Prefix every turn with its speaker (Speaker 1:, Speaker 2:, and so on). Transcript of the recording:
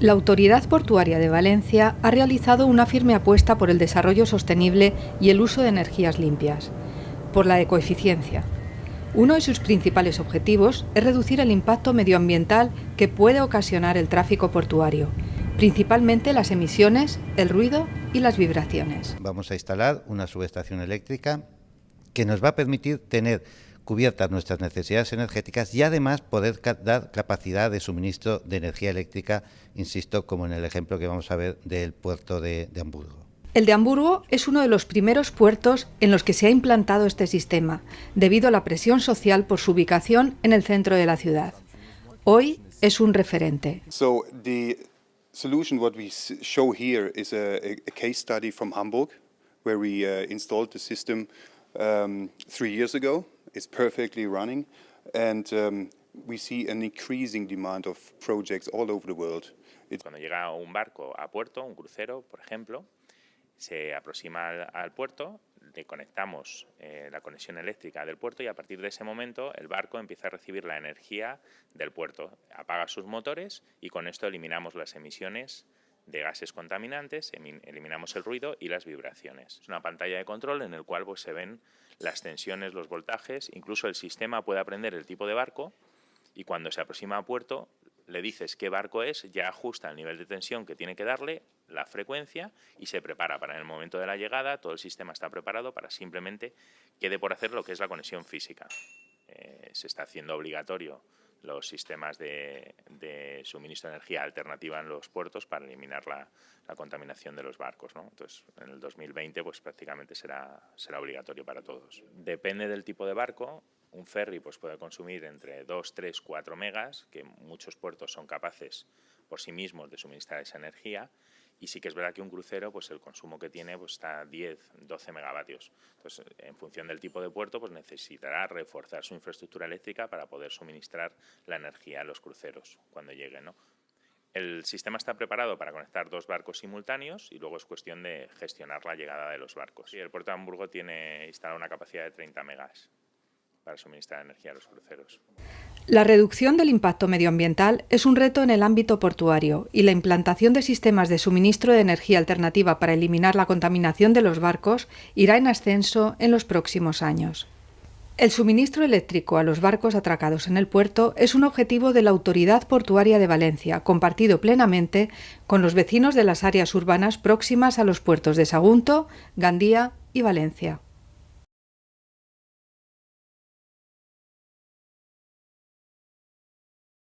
Speaker 1: La Autoridad Portuaria de Valencia ha realizado una firme apuesta por el desarrollo sostenible y el uso de energías limpias, por la ecoeficiencia. Uno de sus principales objetivos es reducir el impacto medioambiental que puede ocasionar el tráfico portuario, principalmente las emisiones, el ruido y las vibraciones.
Speaker 2: Vamos a instalar una subestación eléctrica que nos va a permitir tener cubiertas nuestras necesidades energéticas y además poder dar capacidad de suministro de energía eléctrica, insisto, como en el ejemplo que vamos a ver del puerto de Hamburgo.
Speaker 1: El de Hamburgo es uno de los primeros puertos en los que se ha implantado este sistema, debido a la presión social por su ubicación en el centro de la ciudad. Hoy es un referente.
Speaker 3: So the solution what we show here is a case study from Hamburg, where we installed the system 3 years ago. It's perfectly running, and we see an increasing demand of projects all over the world.
Speaker 4: Cuando llega un barco a puerto, un crucero, por ejemplo, se aproxima al puerto, le conectamos la conexión eléctrica del puerto y a partir de ese momento el barco empieza a recibir la energía del puerto, apaga sus motores y con esto eliminamos las emisiones de gases contaminantes, eliminamos el ruido y las vibraciones. Es una pantalla de control en el cual pues, se ven las tensiones, los voltajes, incluso el sistema puede aprender el tipo de barco y cuando se aproxima a puerto le dices qué barco es, ya ajusta el nivel de tensión que tiene que darle, la frecuencia y se prepara para el momento de la llegada, todo el sistema está preparado para simplemente quede por hacer lo que es la conexión física. Se está haciendo obligatorio los sistemas de suministro de energía alternativa en los puertos para eliminar la contaminación de los barcos, ¿no? Entonces, en el 2020 pues, prácticamente será obligatorio para todos. Depende del tipo de barco. Un ferry pues, puede consumir entre 2, 3, 4 megas, que muchos puertos son capaces por sí mismos de suministrar esa energía. Y sí que es verdad que un crucero, pues el consumo que tiene pues, está a 10, 12 megavatios. Entonces, en función del tipo de puerto, pues necesitará reforzar su infraestructura eléctrica para poder suministrar la energía a los cruceros cuando lleguen, ¿no? El sistema está preparado para conectar 2 barcos simultáneos y luego es cuestión de gestionar la llegada de los barcos. Y el puerto de Hamburgo tiene instalada una capacidad de 30 megas para suministrar energía a los cruceros.
Speaker 1: La reducción del impacto medioambiental es un reto en el ámbito portuario y la implantación de sistemas de suministro de energía alternativa para eliminar la contaminación de los barcos irá en ascenso en los próximos años. El suministro eléctrico a los barcos atracados en el puerto es un objetivo de la Autoridad Portuaria de Valencia, compartido plenamente con los vecinos de las áreas urbanas próximas a los puertos de Sagunto, Gandía y Valencia.